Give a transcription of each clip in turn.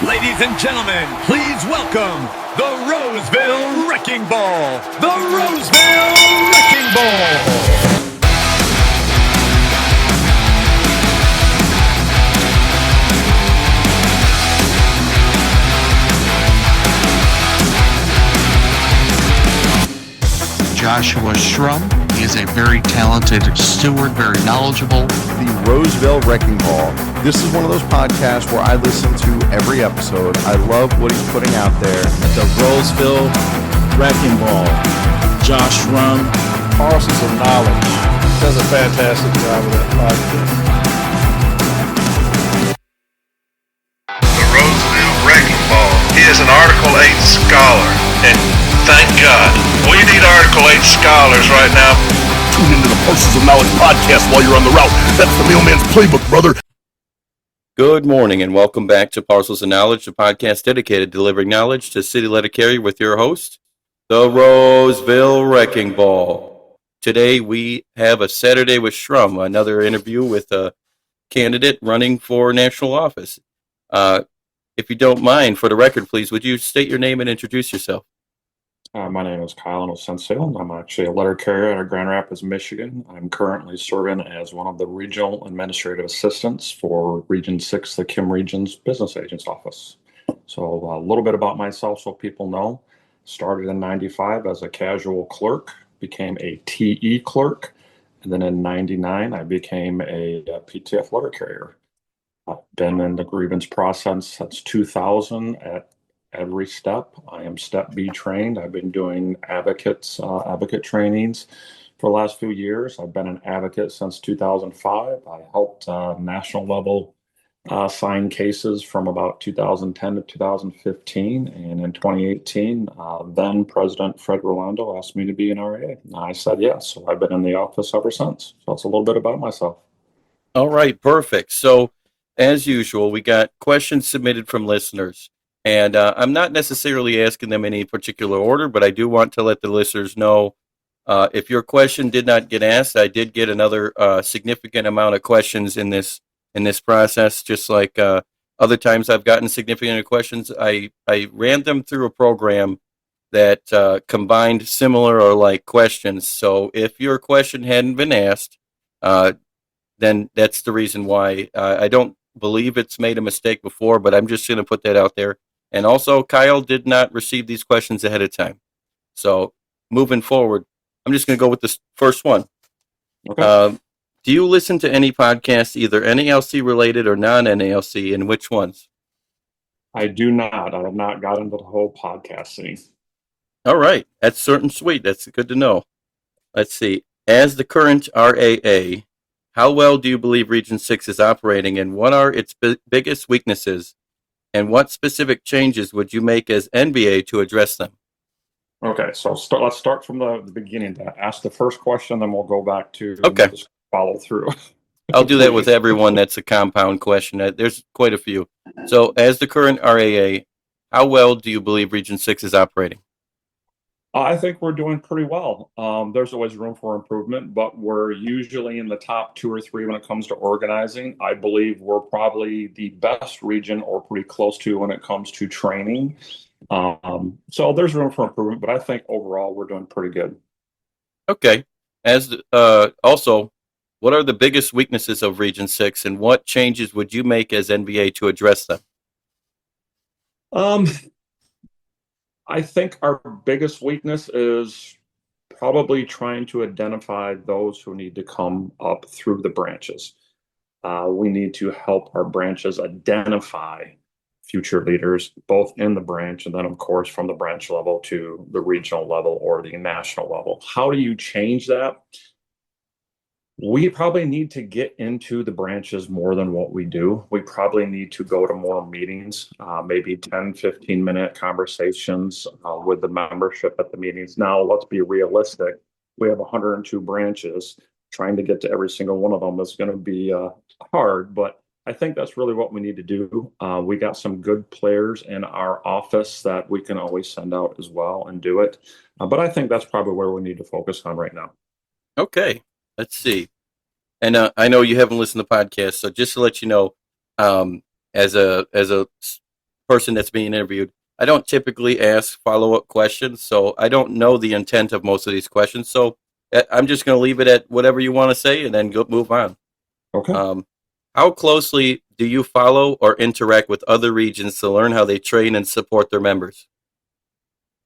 Ladies and gentlemen, please welcome the Roseville Wrecking Ball. The Roseville Wrecking Ball. Joshua Shrum. He is a very talented steward, very knowledgeable. The Roseville Wrecking Ball. This is one of those podcasts where I listen to every episode. I love what he's putting out there. The Roseville Wrecking Ball. Josh Shrum. Parcels of knowledge. Does a fantastic job with that podcast. The Roseville Wrecking Ball. He is an Article 8 scholar, and thank God. We need Article 8 scholars right now. Tune into the Parcels of Knowledge podcast while you're on the route. That's the mailman's playbook, brother. Good morning and welcome back to Parcels of Knowledge, the podcast dedicated to delivering knowledge to city letter carrier with your host, the Roseville Wrecking Ball. Today we have a Saturday with Shrum, another interview with a candidate running for national office. If you don't mind, for the record, please, would you state your name and introduce yourself? My name is Kyle Inosencio. I'm actually a letter carrier out of Grand Rapids, Michigan. I'm currently serving as one of the regional administrative assistants for Region 6, the Kim Region's Business Agents Office. So a little bit about myself so people know. Started in 95 as a casual clerk, became a TE clerk, and then in 99 I became a PTF letter carrier. I've been in the grievance process since 2000 at every step. I am Step B trained. I've been doing advocate trainings for the last few years. I've been an advocate since 2005. I helped national level sign cases from about 2010 to 2015. And in 2018, then President Fred Rolando asked me to be an RA. I said yes. So I've been in the office ever since. So that's a little bit about myself. All right, perfect. So as usual, we got questions submitted from listeners. And I'm not necessarily asking them in any particular order, but I do want to let the listeners know if your question did not get asked, I did get another significant amount of questions in this process. Just like other times I've gotten significant questions, I ran them through a program that combined similar or like questions. So if your question hadn't been asked, then that's the reason why. I don't believe it's made a mistake before, but I'm just going to put that out there. And also, Kyle did not receive these questions ahead of time. So, moving forward, I'm just going to go with this first one. Okay. Do you listen to any podcasts, either NALC related or non-NALC, and which ones? I do not. I have not got into the whole podcast scene. All right. That's certain sweet. That's good to know. Let's see. As the current RAA, how well do you believe Region 6 is operating, and what are its biggest weaknesses? And what specific changes would you make as NBA to address them? Okay, so let's start from the beginning. Ask the first question, then we'll go back to just follow through. I'll do that with everyone that's a compound question. There's quite a few. So as the current RAA, how well do you believe Region 6 is operating? I think we're doing pretty well. There's always room for improvement, but we're usually in the top 2 or 3 when it comes to organizing. I believe we're probably the best region or pretty close to when it comes to training. So there's room for improvement, but I think overall we're doing pretty good. Okay. As also, what are the biggest weaknesses of Region 6 and what changes would you make as NBA to address them? I think our biggest weakness is probably trying to identify those who need to come up through the branches. We need to help our branches identify future leaders, both in the branch and then, of course, from the branch level to the regional level or the national level. How do you change that? We probably need to get into the branches more than what we do. We probably need to go to more meetings, maybe 10, 15-minute conversations with the membership at the meetings. Now, let's be realistic. We have 102 branches. Trying to get to every single one of them is going to be hard, but I think that's really what we need to do. We got some good players in our office that we can always send out as well and do it. But I think that's probably where we need to focus on right now. Okay. Let's see. And I know you haven't listened to podcasts, so just to let you know, as a person that's being interviewed. I don't typically ask follow-up questions, so I don't know the intent of most of these questions. So I'm just going to leave it at whatever you want to say and then move on. Okay. How closely do you follow or interact with other regions to learn how they train and support their members?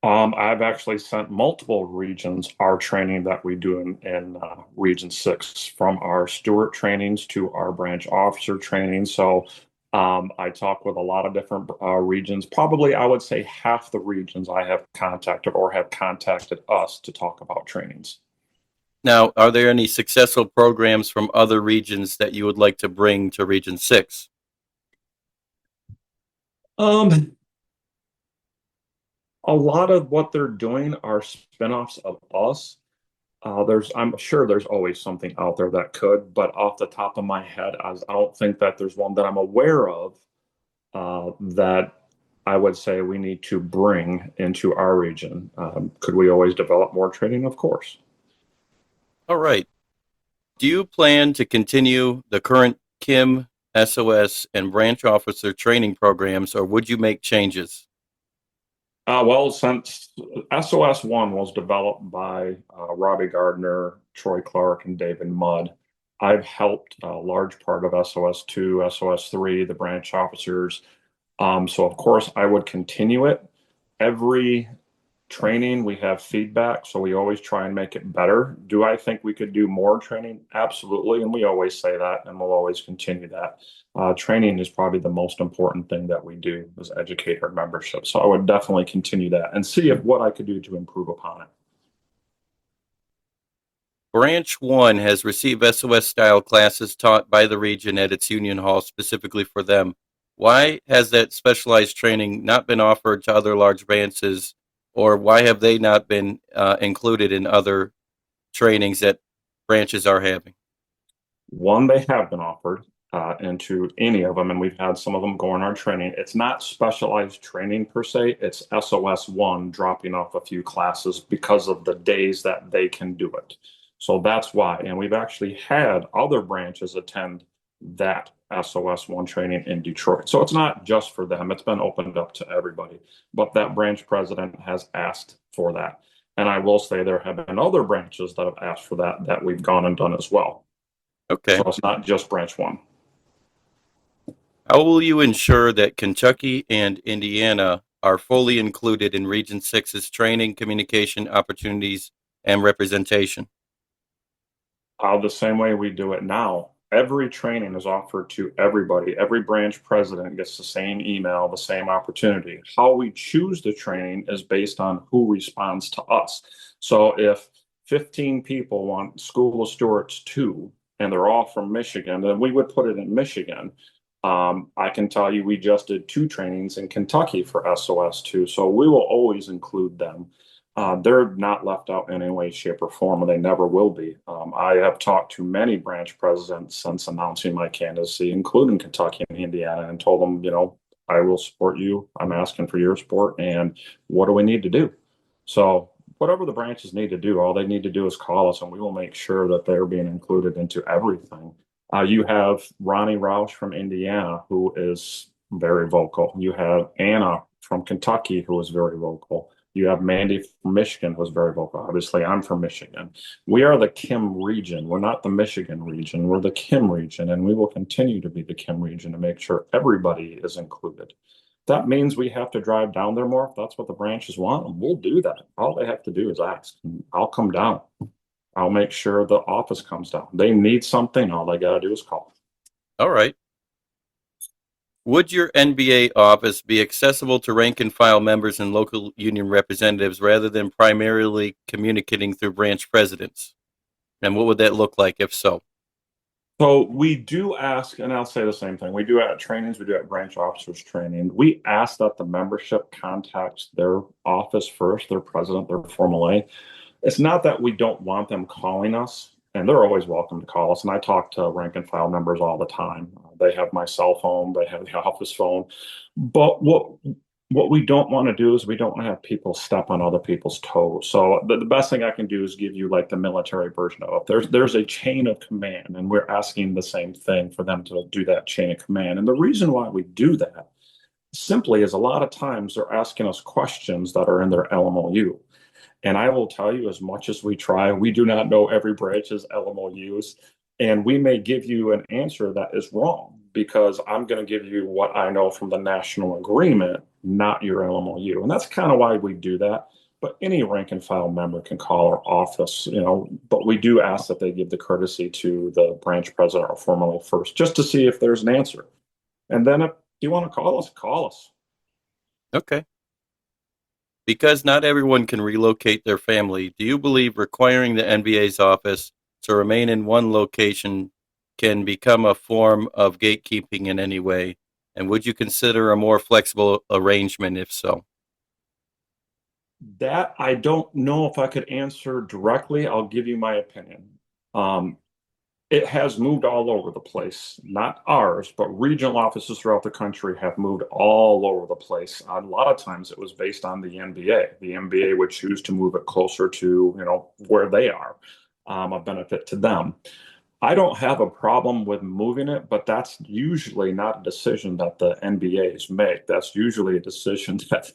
I've actually sent multiple regions our training that we do in Region 6, from our steward trainings to our branch officer training. So I talk with a lot of different regions. Probably, I would say half the regions I have contacted or have contacted us to talk about trainings. Now, are there any successful programs from other regions that you would like to bring to Region 6? A lot of what they're doing are spinoffs of us. I'm sure there's always something out there that could, but off the top of my head, I don't think that there's one that I'm aware of that I would say we need to bring into our region. Could we always develop more training? Of course. All right. Do you plan to continue the current Kim, SOS, and branch officer training programs, or would you make changes? Well, since SOS 1 was developed by Robbie Gardner, Troy Clark, and David Mudd, I've helped a large part of SOS 2, SOS 3, the branch officers. So, of course, I would continue it. Every training, we have feedback, so we always try and make it better. Do I think we could do more training? Absolutely, and we always say that, and we'll always continue that. Training is probably the most important thing that we do, is educate our membership. So I would definitely continue that and see what I could do to improve upon it. Branch 1 has received SOS-style classes taught by the region at its union hall specifically for them. Why has that specialized training not been offered to other large branches, or why have they not been included in other trainings that branches are having? One, they have been offered into any of them, and we've had some of them go in our training. It's not specialized training per se, it's SOS 1 dropping off a few classes because of the days that they can do it. So that's why. And we've actually had other branches attend that SOS 1 training in Detroit. So it's not just for them, it's been opened up to everybody. But that branch president has asked for that. And I will say there have been other branches that have asked for that we've gone and done as well. Okay. So it's not just branch 1. How will you ensure that Kentucky and Indiana are fully included in Region 6's training, communication, opportunities, and representation? The same way we do it now. Every training is offered to everybody. Every branch president gets the same email, the same opportunity. How we choose the training is based on who responds to us. So if 15 people want School of Stewards 2, and they're all from Michigan, then we would put it in Michigan. I can tell you we just did 2 trainings in Kentucky for SOS 2, so we will always include them. They're not left out in any way, shape, or form, and they never will be. I have talked to many branch presidents since announcing my candidacy, including Kentucky and Indiana, and told them, I will support you. I'm asking for your support, and what do we need to do? So whatever the branches need to do, all they need to do is call us, and we will make sure that they're being included into everything. You have Ronnie Roush from Indiana, who is very vocal. You have Anna from Kentucky, who is very vocal. You have Mandy from Michigan, who is very vocal. Obviously, I'm from Michigan. We are the Kim region. We're not the Michigan region. We're the Kim region, and we will continue to be the Kim region to make sure everybody is included. That means we have to drive down there more. If that's what the branches want, we'll do that. All they have to do is ask. I'll come down. I'll make sure the office comes down. They need something. All they got to do is call. All right. Would your NBA office be accessible to rank and file members and local union representatives rather than primarily communicating through branch presidents? And what would that look like if so? So we do ask, and I'll say the same thing. We do at trainings, we do at branch officers training. We ask that the membership contacts their office first, their president, their Formal A. It's not that we don't want them calling us, and they're always welcome to call us. And I talk to rank and file members all the time. They have my cell phone, they have the office phone. But what we don't want to do is we don't want to have people step on other people's toes. So the best thing I can do is give you like the military version of it. There's a chain of command, and we're asking the same thing for them to do that chain of command. And the reason why we do that simply is a lot of times they're asking us questions that are in their LMOU. And I will tell you, as much as we try, we do not know every branch's LMOUs. And we may give you an answer that is wrong because I'm going to give you what I know from the national agreement, not your LMOU. And that's kind of why we do that. But any rank and file member can call our office, but we do ask that they give the courtesy to the branch president or formally first, just to see if there's an answer. And then if you want to call us, call us. Okay. Because not everyone can relocate their family, do you believe requiring the NBA's office to remain in one location can become a form of gatekeeping in any way? And would you consider a more flexible arrangement if so? That I don't know if I could answer directly. I'll give you my opinion. Um, it has moved all over the place, not ours, but regional offices throughout the country have moved all over the place. A lot of times it was based on the NBA. The NBA would choose to move it closer to, where they are, a benefit to them. I don't have a problem with moving it, but that's usually not a decision that the NBAs make. That's usually a decision that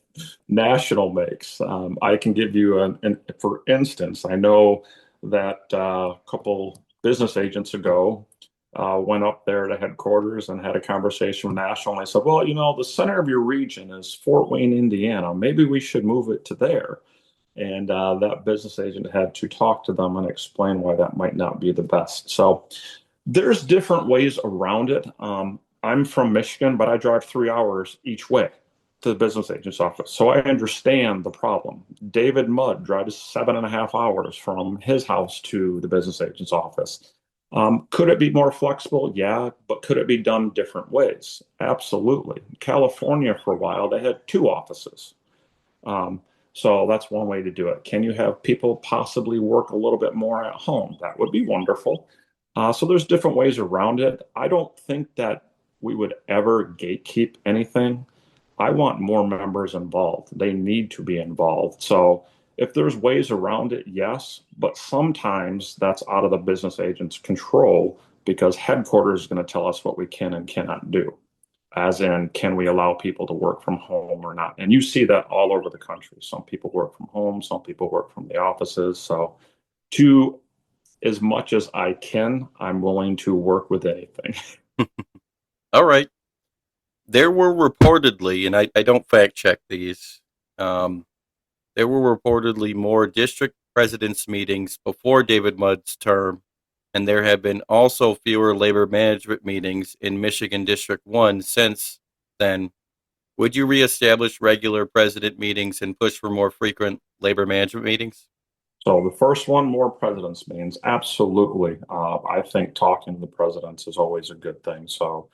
national makes. I can give you for instance, I know that a couple business agents ago went up there to headquarters and had a conversation with national. And I said, well, the center of your region is Fort Wayne, Indiana. Maybe we should move it to there. And that business agent had to talk to them and explain why that might not be the best. So there's different ways around it. I'm from Michigan, but I drive 3 hours each way to the business agent's office. So I understand the problem. David Mudd drives 7.5 hours from his house to the business agent's office. Could it be more flexible? Yeah, but could it be done different ways? Absolutely. California, for a while, they had 2 offices. So that's one way to do it. Can you have people possibly work a little bit more at home? That would be wonderful. So there's different ways around it. I don't think that we would ever gatekeep anything. I want more members involved. They need to be involved. So if there's ways around it, yes, but sometimes that's out of the business agent's control because headquarters is going to tell us what we can and cannot do, as in, can we allow people to work from home or not? And you see that all over the country. Some people work from home, some people work from the offices. So, to as much as I can, I'm willing to work with anything. All right. There were reportedly, and I don't fact check these, there were reportedly more district presidents' meetings before David Mudd's term, and there have been also fewer labor management meetings in Michigan District 1 since then. Would you reestablish regular president meetings and push for more frequent labor management meetings? So the first one, more presidents means absolutely. I think talking to the presidents is always a good thing. So,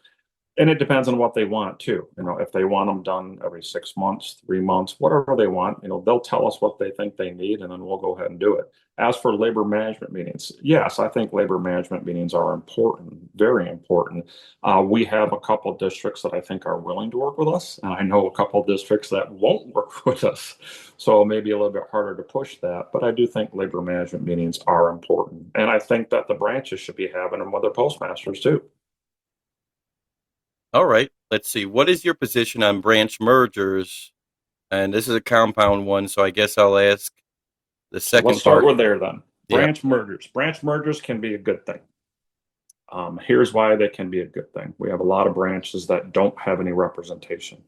and it depends on what they want too. If they want them done every 6 months, 3 months, whatever they want, they'll tell us what they think they need, and then we'll go ahead and do it. As for labor management meetings, yes, I think labor management meetings are important, very important. We have a couple of districts that I think are willing to work with us, and I know a couple of districts that won't work with us. So maybe a little bit harder to push that, but I do think labor management meetings are important, and I think that the branches should be having them with their postmasters too. All right, let's see. What is your position on branch mergers? And this is a compound one, so I guess I'll ask the second Let's start part. with there then. Yeah. Branch mergers. Branch mergers can be a good thing. Here's why they can be a good thing. We have a lot of branches that don't have any representation.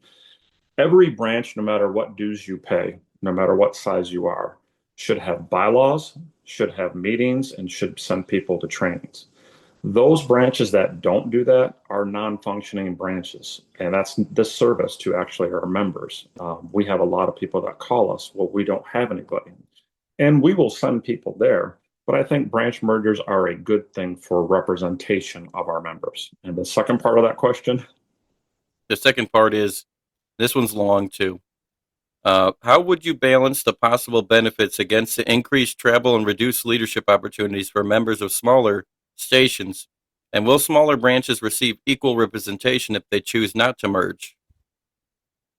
Every branch, no matter what dues you pay, no matter what size you are, should have bylaws, should have meetings, and should send people to trainings. Those branches that don't do that are non-functioning branches, and that's disservice to actually our members. We have a lot of people that call us, well, we don't have anybody. And we will send people there, but I think branch mergers are a good thing for representation of our members. And the second part of that question? The second part is, this one's long too. How would you balance the possible benefits against the increased travel and reduced leadership opportunities for members of smaller stations? And will smaller branches receive equal representation if they choose not to merge?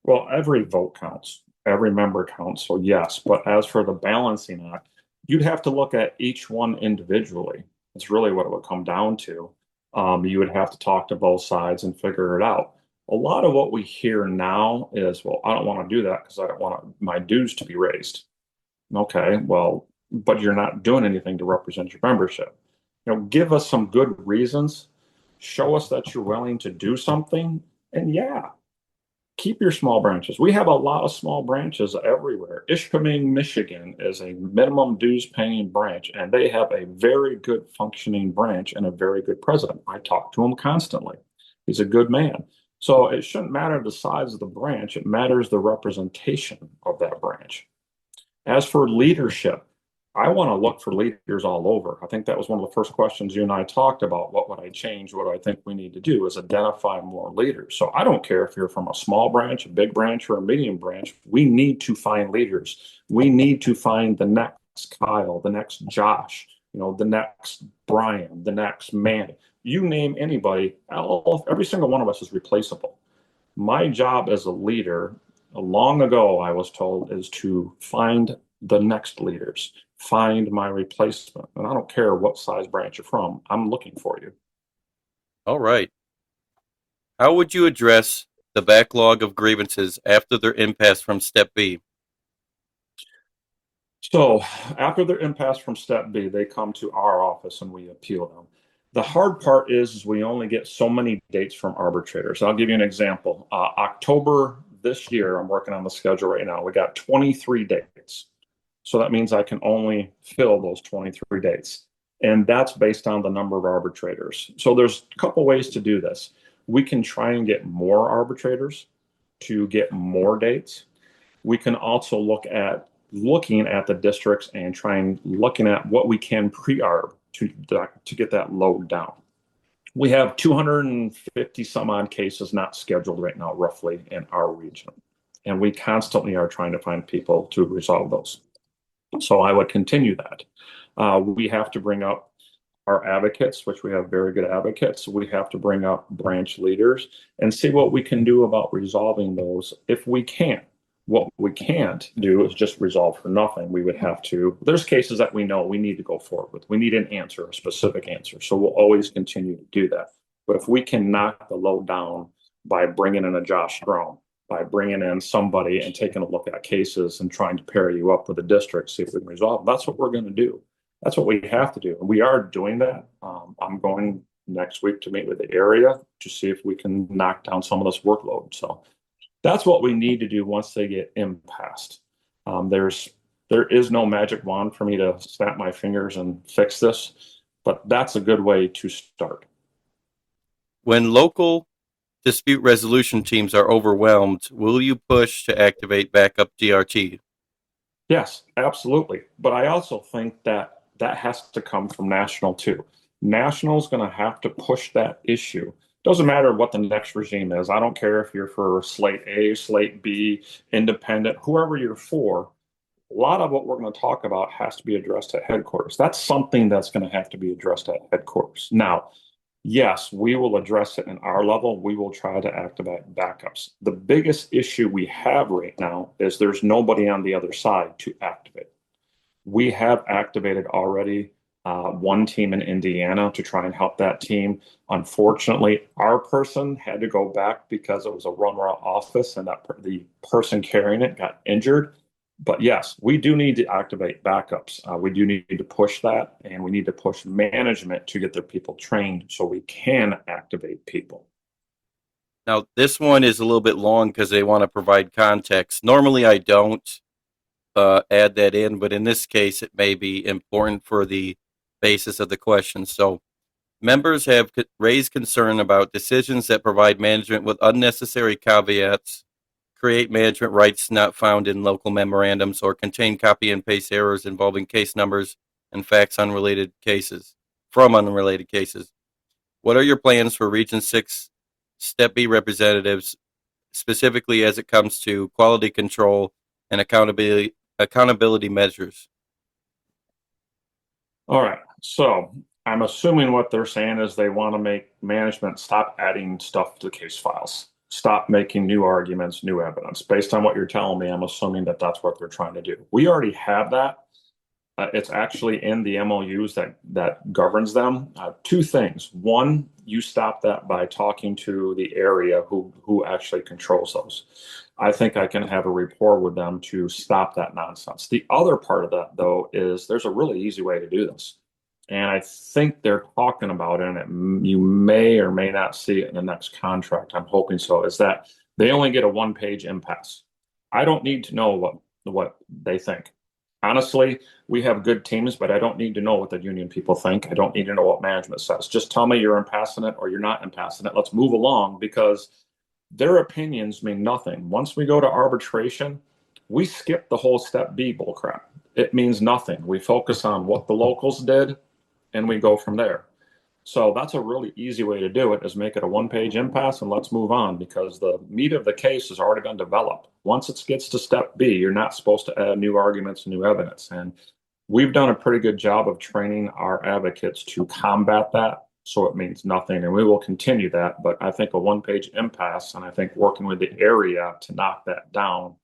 Well, every vote counts, every member counts. So, yes. But as for the balancing act, you'd have to look at each one individually. It's really what it would come down to. You would have to talk to both sides and figure it out. A lot of what we hear now is, well, I don't want to do that because I don't want my dues to be raised. Okay, well, but you're not doing anything to represent your membership. Give us some good reasons, show us that you're willing to do something, and yeah, keep your small branches. We have a lot of small branches everywhere. Ishpeming, Michigan is a minimum dues paying branch, and they have a very good functioning branch and a very good president. I talk to him constantly. He's a good man. So it shouldn't matter the size of the branch, it matters the representation of that branch. As for leadership, I want to look for leaders all over. I think that was one of the first questions you and I talked about. What would I change? What do I think we need to do is identify more leaders. So I don't care if you're from a small branch, a big branch, or a medium branch. We need to find leaders. We need to find the next Kyle, the next Josh, the next Brian, the next Manny. You name anybody, every single one of us is replaceable. My job as a leader, long ago, I was told, is to find the next leaders, find my replacement. And I don't care what size branch you're from, I'm looking for you. All right. How would you address the backlog of grievances after their impasse from Step B? So after their impasse from Step B, they come to our office and we appeal them. The hard part is we only get so many dates from arbitrators. I'll give you an example. October this year, I'm working on the schedule right now. We got 23 dates. So that means I can only fill those 23 dates. And that's based on the number of arbitrators. So there's a couple ways to do this. We can try and get more arbitrators to get more dates. We can also looking at the districts and looking at what we can pre-arb to get that load down. We have 250 some odd cases not scheduled right now, roughly, in our region. And we constantly are trying to find people to resolve those. So I would continue that. We have to bring up our advocates, which we have very good advocates. We have to bring up branch leaders and see what we can do about resolving those if we can. What we can't do is just resolve for nothing. We would have to, there's cases that we know we need to go forward with. We need an answer, a specific answer. So we'll always continue to do that. But if we can knock the load down by bringing in a Josh Strom, by bringing in somebody and taking a look at cases and trying to pair you up with the district, see if we can resolve them, that's what we're going to do. That's what we have to do. And we are doing that. I'm going next week to meet with the area to see if we can knock down some of this workload. So that's what we need to do once they get impassed. There is no magic wand for me to snap my fingers and fix this, but that's a good way to start. When local dispute resolution teams are overwhelmed, will you push to activate backup DRT? Yes, absolutely. But I also think that has to come from national too. National's going to have to push that issue. Doesn't matter what the next regime is. I don't care if you're for slate A, slate B, independent, whoever you're for. A lot of what we're going to talk about has to be addressed at headquarters. That's something that's going to have to be addressed at headquarters. Now, yes, we will address it in our level. We will try to activate backups. The biggest issue we have right now is there's nobody on the other side to activate. We have activated already one team in Indiana to try and help that team. Unfortunately, our person had to go back because it was a run-route office and the person carrying it got injured. But yes, we do need to activate backups. We do need to push that, and we need to push management to get their people trained so we can activate people. Now, this one is a little bit long because they want to provide context. Normally, I don't add that in, but in this case, it may be important for the basis of the question. So, members have raised concern about decisions that provide management with unnecessary caveats, create management rights not found in local memorandums, or contain copy and paste errors involving case numbers and facts from unrelated cases. What are your plans for Region 6 Step B representatives, specifically as it comes to quality control and accountability measures? All right. So I'm assuming what they're saying is they want to make management stop adding stuff to the case files, stop making new arguments, new evidence. Based on what you're telling me, I'm assuming that that's what they're trying to do. We already have that. It's actually in the MOUs that governs them. Two things. One, you stop that by talking to the area who actually controls those. I think I can have a rapport with them to stop that nonsense. The other part of that, though, is there's a really easy way to do this. And I think they're talking about it, and you may or may not see it in the next contract. I'm hoping so, is that they only get a one-page impasse. I don't need to know what they think. Honestly, we have good teams, but I don't need to know what the union people think. I don't need to know what management says. Just tell me you're impassing it or you're not impassing it. Let's move along, because their opinions mean nothing. Once we go to arbitration, we skip the whole step B bullcrap. It means nothing. We focus on what the locals did and we go from there. So that's a really easy way to do it, is make it a one-page impasse and let's move on, because the meat of the case has already been developed. Once it gets to step B, you're not supposed to add new arguments and new evidence. And we've done a pretty good job of training our advocates to combat that. So it means nothing, and we will continue that. But I think a one-page impasse, and I think working with the area to knock that down,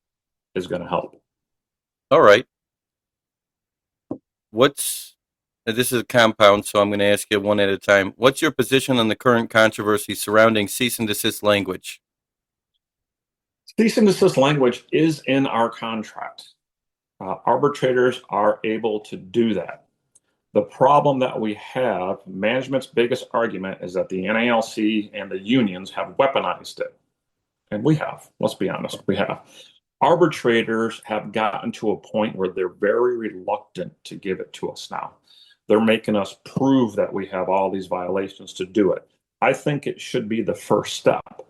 is going to help. All right. This is a compound, so I'm going to ask you one at a time. What's your position on the current controversy surrounding cease and desist language? Cease and desist language is in our contract. Arbitrators are able to do that. The problem that we have, management's biggest argument, is that the NALC and the unions have weaponized it. And we have, let's be honest, we have. Arbitrators have gotten to a point where they're very reluctant to give it to us now. They're making us prove that we have all these violations to do it. I think it should be the first step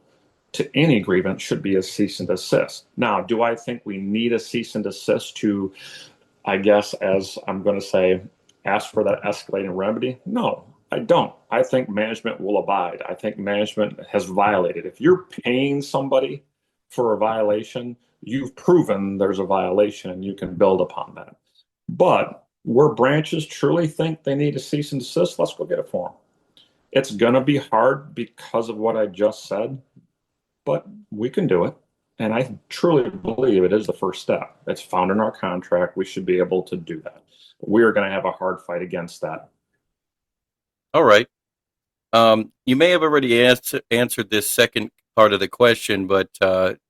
to any grievance, should be a cease and desist. Now, do I think we need a cease and desist to, I guess, as I'm going to say, ask for that escalating remedy? No, I don't. I think management will abide. I think management has violated. If you're paying somebody for a violation, you've proven there's a violation and you can build upon that. But where branches truly think they need a cease and desist, let's go get it for them. It's going to be hard because of what I just said, but we can do it. And I truly believe it is the first step. It's found in our contract. We should be able to do that. We are going to have a hard fight against that. All right. You may have already answered this second part of the question, but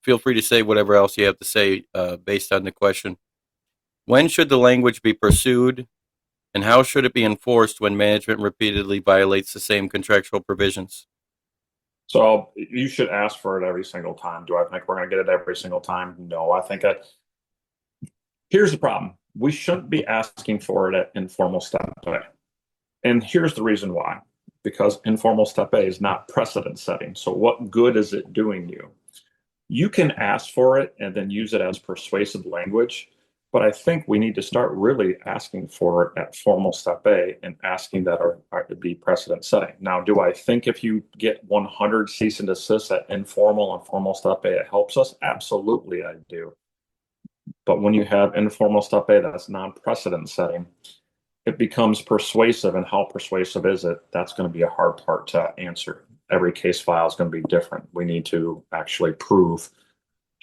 feel free to say whatever else you have to say based on the question. When should the language be pursued, and how should it be enforced when management repeatedly violates the same contractual provisions? So you should ask for it every single time. Do I think we're going to get it every single time? No, I think here's the problem. We shouldn't be asking for it at informal step A. And here's the reason why. Because informal step A is not precedent setting. So what good is it doing you? You can ask for it and then use it as persuasive language. But I think we need to start really asking for it at formal step A and asking that to be precedent setting. Now, do I think if you get 100 cease and desist at informal and formal step A, it helps us? Absolutely, I do. But when you have informal step A that's non-precedent setting, it becomes persuasive. And how persuasive is it? That's going to be a hard part to answer. Every case file is going to be different. We need to actually prove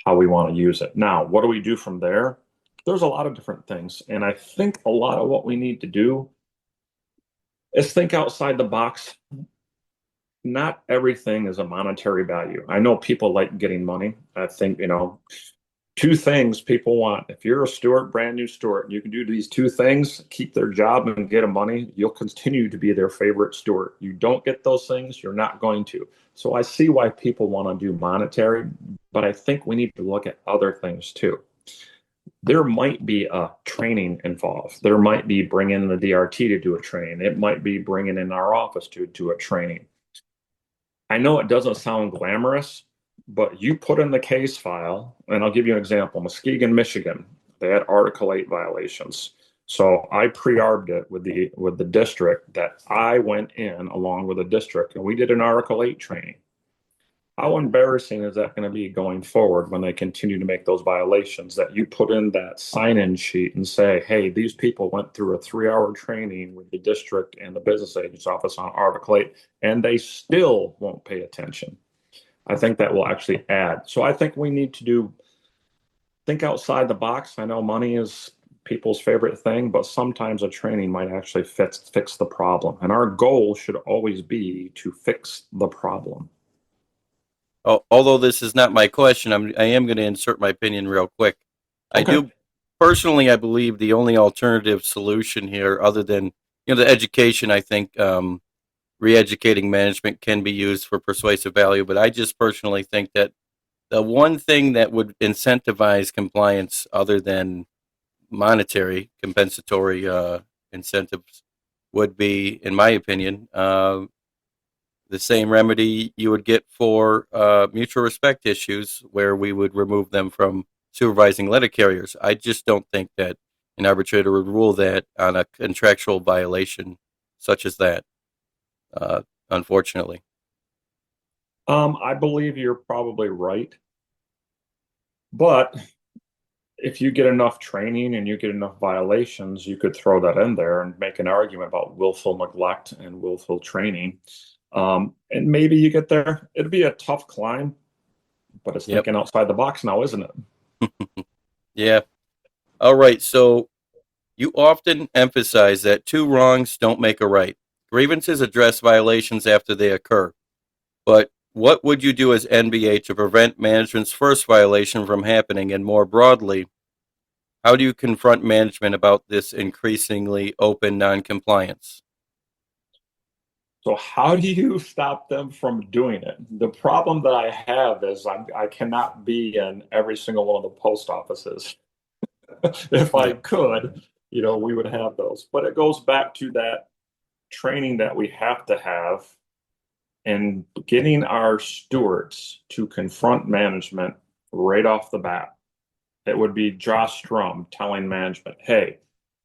how we want to use it. Now, what do we do from there? There's a lot of different things. And I think a lot of what we need to do is think outside the box. Not everything is a monetary value. I know people like getting money. I think, two things people want. If you're a steward, brand new steward, you can do these two things, keep their job and get them money, you'll continue to be their favorite steward. You don't get those things, you're not going to. So I see why people want to do monetary, but I think we need to look at other things too. There might be a training involved. There might be bringing in the DRT to do a training. It might be bringing in our office to do a training. I know it doesn't sound glamorous, but you put in the case file, and I'll give you an example. Muskegon, Michigan, they had Article 8 violations. So I pre-arbed it with the district that I went in along with the district, and we did an Article 8 training. How embarrassing is that going to be going forward when they continue to make those violations, that you put in that sign-in sheet and say, hey, these people went through a 3-hour training with the district and the business agent's office on Article 8, and they still won't pay attention. I think that will actually add. So I think we need to think outside the box. I know money is people's favorite thing, but sometimes a training might actually fix the problem. And our goal should always be to fix the problem. Although this is not my question, I am going to insert my opinion real quick. I Okay. do personally, I believe the only alternative solution here, other than the education, I think re-educating management can be used for persuasive value. But I just personally think that the one thing that would incentivize compliance, other than monetary compensatory incentives, would be, in my opinion, the same remedy you would get for mutual respect issues, where we would remove them from supervising letter carriers. I just don't think that an arbitrator would rule that on a contractual violation such as that, unfortunately. I believe you're probably right. But if you get enough training and you get enough violations, you could throw that in there and make an argument about willful neglect and willful training. And maybe you get there. It'd be a tough climb, but it's Yep. thinking outside the box now, isn't it? Yeah. All right. So you often emphasize that two wrongs don't make a right. Grievances address violations after they occur. But what would you do as NBA to prevent management's first violation from happening? And more broadly, how do you confront management about this increasingly open noncompliance? So how do you stop them from doing it? The problem that I have is I cannot be in every single one of the post offices. If I Yep. could, we would have those. But it goes back to that training that we have to have and getting our stewards to confront management right off the bat. It would be Josh Strum telling management, hey,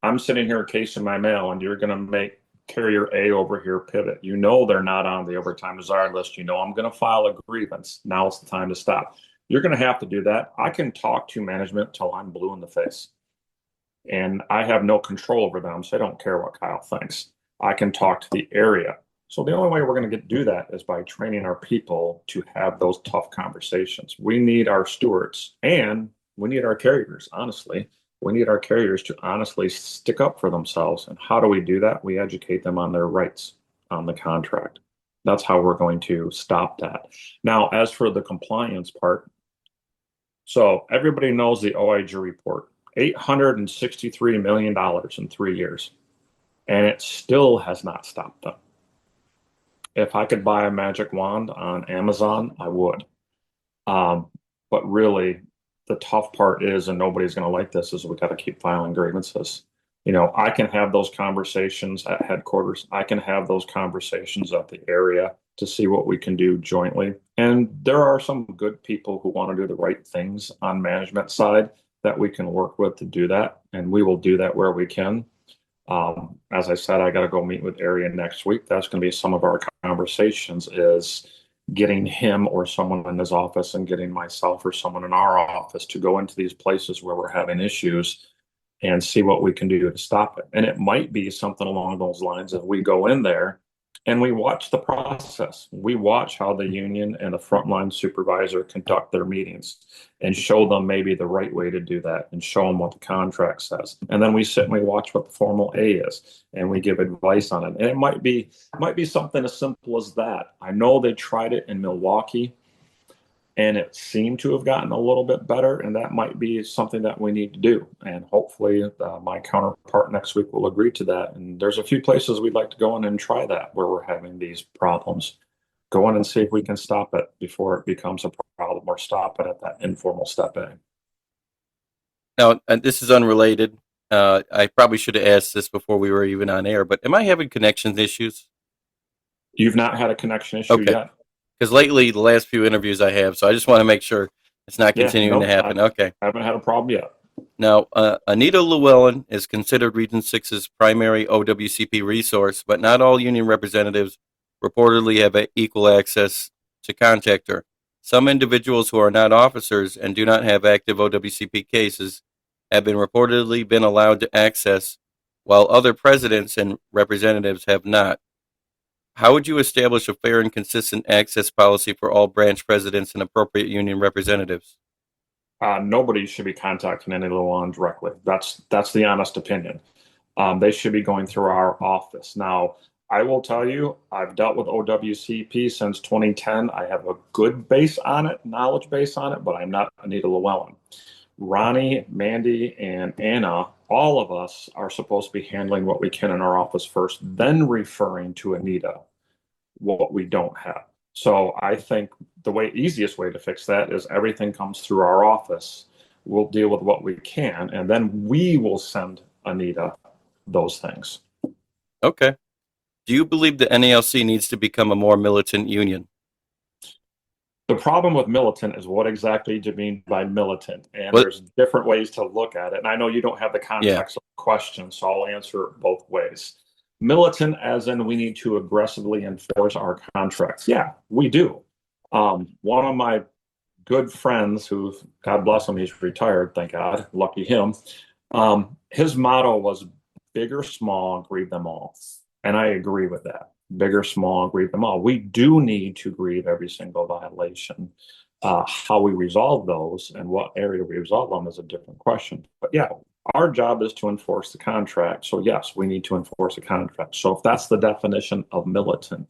I'm sitting here casing my mail and you're going to make carrier A over here pivot. You know they're not on the overtime desired list. You know I'm going to file a grievance. Now it's the time to stop. You're going to have to do that. I can talk to management till I'm blue in the face. And I have no control over them, so I don't care what Kyle thinks. I can talk to the area. So the only way we're going to do that is by training our people to have those tough conversations. We need our stewards and we need our carriers, honestly. We need our carriers to honestly stick up for themselves. And how do we do that? We educate them on their rights on the contract. That's how we're going to stop that. Now, as for the compliance part, so everybody knows the OIG report, $863 million in 3 years, and it still has not stopped them. If I could buy a magic wand on Amazon, I would. But really, the tough part is, and nobody's going to like this, is we got to keep filing grievances. I can have those conversations at headquarters. I can have those conversations at the area to see what we can do jointly. And there are some good people who want to do the right things on management side that we can work with to do that. And we will do that where we can. As I said, I got to go meet with area next week. That's going to be some of our conversations, is getting him or someone in his office and getting myself or someone in our office to go into these places where we're having issues and see what we can do to stop it. And it might be something along those lines of we go in there and we watch the process. We watch how the union and the frontline supervisor conduct their meetings and show them maybe the right way to do that and show them what the contract says. And then we sit and we watch what the formal A is and we give advice on it. And it might be something as simple as that. I know they tried it in Milwaukee and it seemed to have gotten a little bit better, and that might be something that we need to do. And hopefully my counterpart next week will agree to that. And there's a few places we'd like to go in and try that where we're having these problems. Go in and see if we can stop it before it becomes a problem, or stop it at that informal step A. Now, and this is unrelated. I probably should have asked this before we were even on air, but am I having connection issues? You've not had a connection issue Okay. yet? Because lately, the last few interviews I have, so I just want to make sure it's not continuing to happen. Okay. I haven't had a problem yet. Now, Anita Llewellyn is considered Region 6's primary OWCP resource, but not all union representatives reportedly have equal access to contact her. Some individuals who are not officers and do not have active OWCP cases have reportedly been allowed to access, while other presidents and representatives have not. How would you establish a fair and consistent access policy for all branch presidents and appropriate union representatives? Nobody should be contacting any of the one directly. That's the honest opinion. They should be going through our office. Now, I will tell you, I've dealt with OWCP since 2010. I have a good base on it, knowledge base on it, but I'm not Anita Llewellyn. Ronnie, Mandy, and Anna, all of us are supposed to be handling what we can in our office first, then referring to Anita what we don't have. So I think the easiest way to fix that is everything comes through our office. We'll deal with what we can, and then we will send Anita those things. Okay. Do you believe the NALC needs to become a more militant union? The problem with militant is what exactly do you mean by militant? And What? there's different ways to look at it. And I know you don't have the context of the question, so I'll answer it both ways. Militant, as in we need to aggressively enforce our contracts. Yeah, we do. One of my good friends, who, God bless him, he's retired, thank God, lucky him. His motto was big or small, grieve them all. And I agree with that. Big or small, grieve them all. We do need to grieve every single violation. How we resolve those and what area we resolve them is a different question. But yeah, our job is to enforce the contract. So yes, we need to enforce the contract. So if that's the definition of militant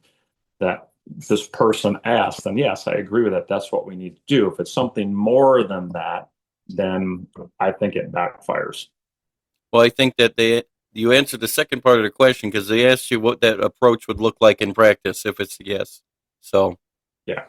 that this person asked, then yes, I agree with that. That's what we need to do. If it's something more than that, then I think it backfires. Well, I think that you answered the second part of the question because they asked you what that approach would look like in practice if it's a yes. So, yeah.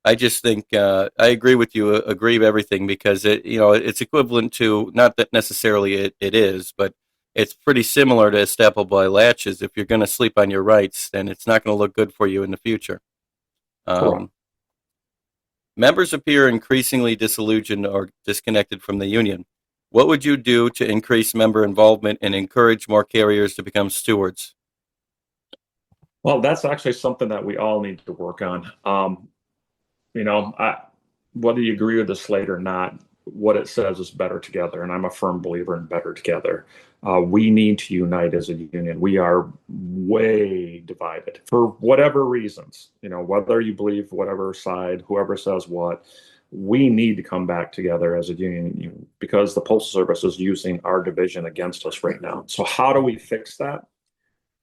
I just think I agree with you. Agree with everything because it's equivalent to, not that necessarily it is, but it's pretty similar to estoppel by latches. If you're going to sleep on your rights, then it's not going to look good for you in the future. Members appear increasingly disillusioned or disconnected from the union. What would you do to increase member involvement and encourage more carriers to become stewards? Well, that's actually something that we all need to work on. Whether you agree with the slate or not, what it says is better together. And I'm a firm believer in better together. We need to unite as a union. We are way divided for whatever reasons, whether you believe whatever side, whoever says what, we need to come back together as a union because the Postal Service is using our division against us right now. So how do we fix that?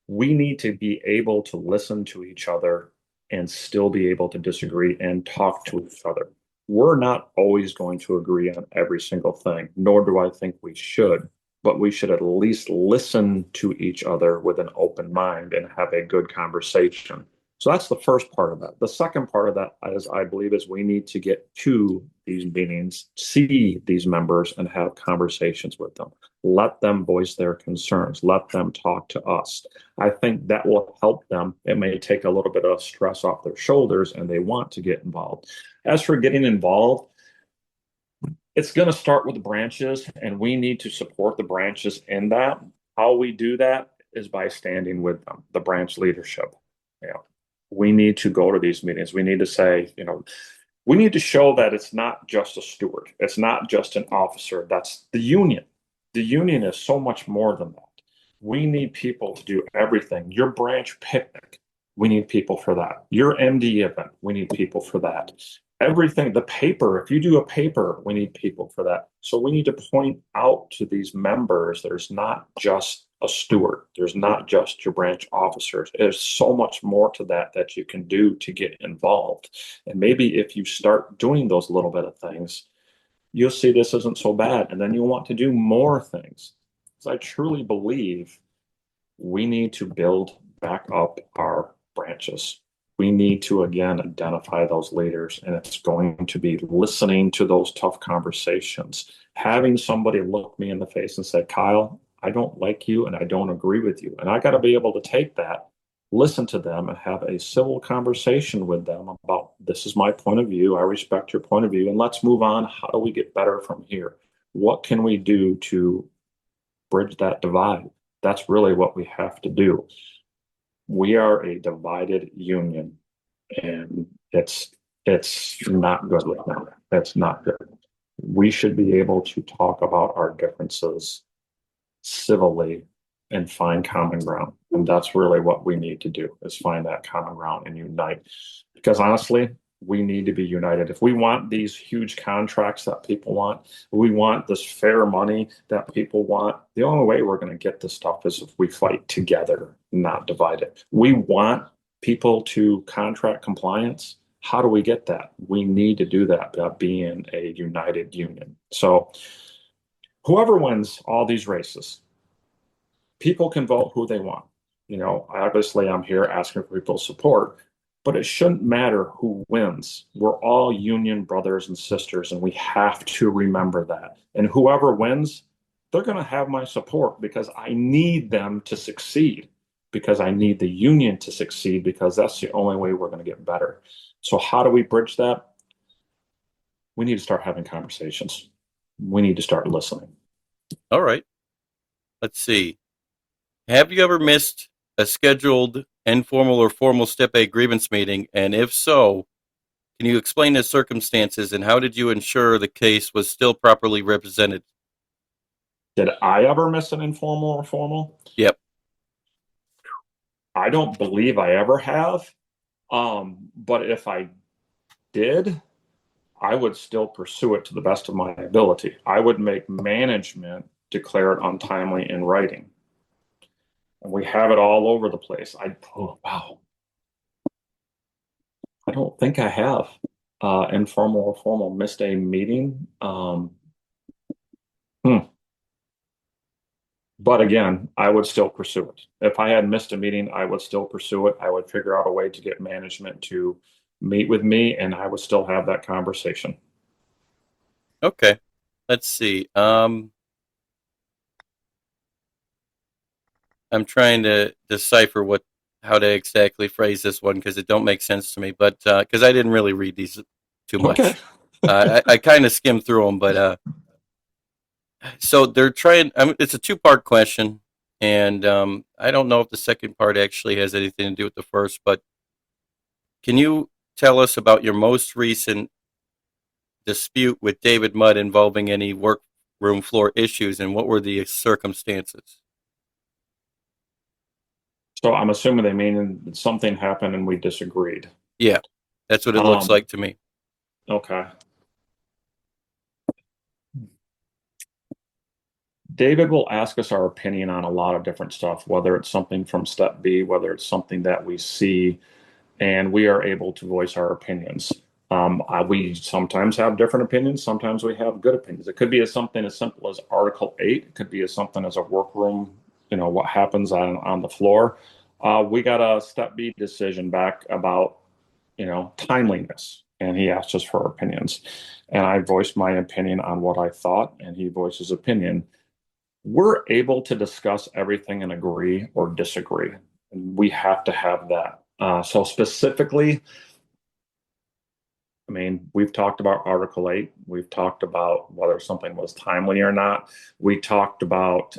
We need to be able to listen to each other and still be able to disagree and talk to each other. We're not always going to agree on every single thing, nor do I think we should, but we should at least listen to each other with an open mind and have a good conversation. So that's the first part of that. The second part of that is, I believe, is we need to get to these meetings, see these members, and have conversations with them. Let them voice their concerns. Let them talk to us. I think that will help them. It may take a little bit of stress off their shoulders, and they want to get involved. As for getting involved, it's going to start with the branches, and we need to support the branches in that. How we do that is by standing with them, the branch leadership. We need to go to these meetings. We need to say, we need to show that it's not just a steward. It's not just an officer. That's the union. The union is so much more than that. We need people to do everything. Your branch picnic, we need people for that. Your MD event, we need people for that. Everything, the paper, if you do a paper, we need people for that. So we need to point out to these members, there's not just a steward. There's not just your branch officers. There's so much more to that you can do to get involved. And maybe if you start doing those little bit of things, you'll see this isn't so bad. And then you'll want to do more things. Because I truly believe we need to build back up our branches. We need to, again, identify those leaders. And it's going to be listening to those tough conversations. Having somebody look me in the face and say, Kyle, I don't like you and I don't agree with you. And I got to be able to take that, listen to them, and have a civil conversation with them about, this is my point of view. I respect your point of view, and let's move on. How do we get better from here? What can we do to bridge that divide? That's really what we have to do. We are a divided union, and it's not good right now. It's not good. We should be able to talk about our differences civilly and find common ground. And that's really what we need to do, is find that common ground and unite. Because honestly, we need to be united. If we want these huge contracts that people want, we want this fair money that people want, the only way we're going to get this stuff is if we fight together, not divided. We want people to contract compliance. How do we get that? We need to do that by being a united union. So whoever wins all these races, people can vote who they want. Obviously I'm here asking for people's support, but it shouldn't matter who wins. We're all union brothers and sisters, and we have to remember that. And whoever wins, they're going to have my support because I need them to succeed, because I need the union to succeed, because that's the only way we're going to get better. So how do we bridge that? We need to start having conversations. We need to start listening. All right. Let's see. Have you ever missed a scheduled informal or formal Step A grievance meeting? And if so, can you explain the circumstances and how did you ensure the case was still properly represented? Did I ever miss an informal or formal? Yep. I don't believe I ever have. But if I did, I would still pursue it to the best of my ability. I would make management declare it untimely in writing. And we have it all over the place. Wow. I don't think I have informal or formal missed a meeting. But again, I would still pursue it. If I had missed a meeting, I would still pursue it. I would figure out a way to get management to meet with me, and I would still have that conversation. Okay. Let's see. I'm trying to decipher how to exactly phrase this one because it don't make sense to me. But because I didn't really read these too much, Okay. I kind of skimmed through them. But so they're trying. It's a two-part question, and I don't know if the second part actually has anything to do with the first. But can you tell us about your most recent dispute with David Mudd involving any workroom floor issues, and what were the circumstances? So I'm assuming they mean something happened and we disagreed. Yeah, that's what it looks like to me. Okay. David will ask us our opinion on a lot of different stuff, whether it's something from Step B, whether it's something that we see, and we are able to voice our opinions. We sometimes have different opinions. Sometimes we have good opinions. It could be something as simple as Article 8. It could be something as a workroom, what happens on the floor. We got a Step B decision back about, timeliness, and he asked us for our opinions. And I voiced my opinion on what I thought, and he voiced his opinion. We're able to discuss everything and agree or disagree. And we have to have that. So specifically, we've talked about Article 8. We've talked about whether something was timely or not. We talked about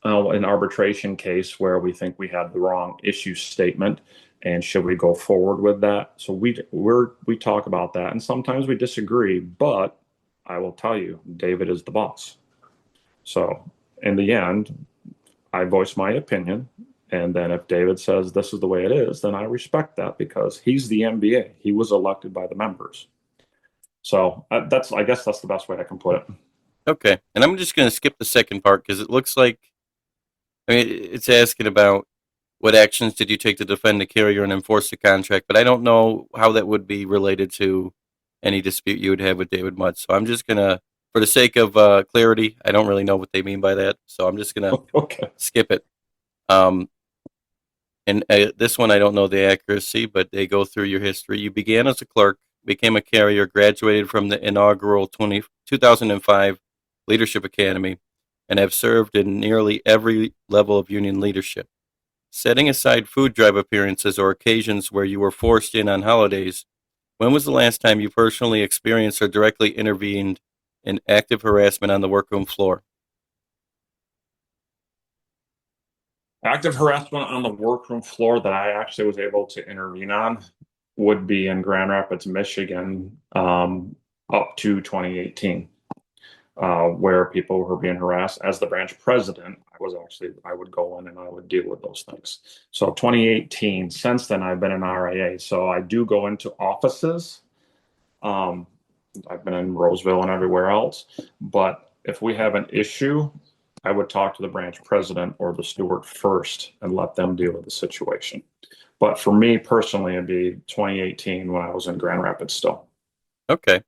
an arbitration case where we think we had the wrong issue statement, and should we go forward with that? So we talk about that, and sometimes we disagree. But I will tell you, David is the boss. So in the end, I voice my opinion. And then if David says this is the way it is, then I respect that because he's the MBA. He was elected by the members. So I guess that's the best way I can put it. Okay. And I'm just going to skip the second part because it looks like, it's asking about what actions did you take to defend the carrier and enforce the contract, but I don't know how that would be related to any dispute you would have with David Mudd. So I'm just going to, for the sake of clarity, I don't really know what they mean by that. So I'm just going to skip it. And this one, I don't know the accuracy, but they go through your history. You began as a clerk, became a carrier, graduated from the inaugural 2005 Leadership Academy, and have served in nearly every level of union leadership. Setting aside food drive appearances or occasions where you were forced in on holidays, when was the last time you personally experienced or directly intervened in active harassment on the workroom floor? Active harassment on the workroom floor that I actually was able to intervene on would be in Grand Rapids, Michigan, up to 2018. where people were being harassed. As the branch president, I would go in and I would deal with those things. So 2018, since then I've been an RIA. So I do go into offices. I've been in Roseville and everywhere else. But if we have an issue, I would talk to the branch president or the steward first and let them deal with the situation. But for me personally, it'd be 2018 when I was in Grand Rapids still. Okay.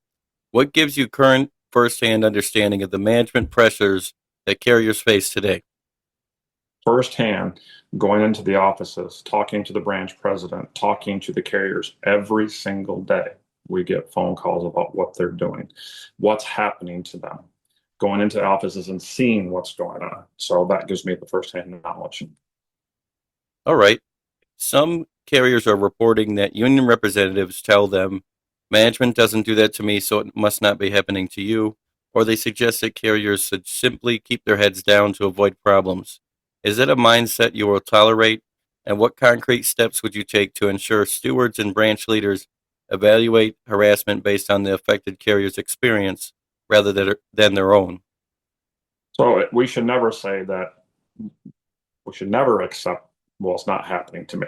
What gives you current firsthand understanding of the management pressures that carriers face today? Firsthand, going into the offices, talking to the branch president, talking to the carriers every single day. We get phone calls about what they're doing, what's happening to them, going into offices and seeing what's going on. So that gives me the firsthand knowledge. All right. Some carriers are reporting that union representatives tell them, management doesn't do that to me, so it must not be happening to you, or they suggest that carriers should simply keep their heads down to avoid problems. Is it a mindset you will tolerate? And what concrete steps would you take to ensure stewards and branch leaders evaluate harassment based on the affected carrier's experience rather than their own? So we should never say that, we should never accept, well, it's not happening to me.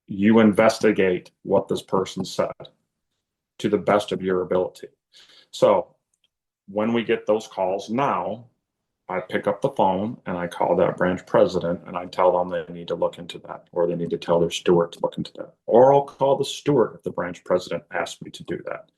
You investigate what this person said to the best of your ability. So when we get those calls now, I pick up the phone and I call that branch president and I tell them they need to look into that, or they need to tell their steward to look into that, or I'll call the steward if the branch president asks me to do that.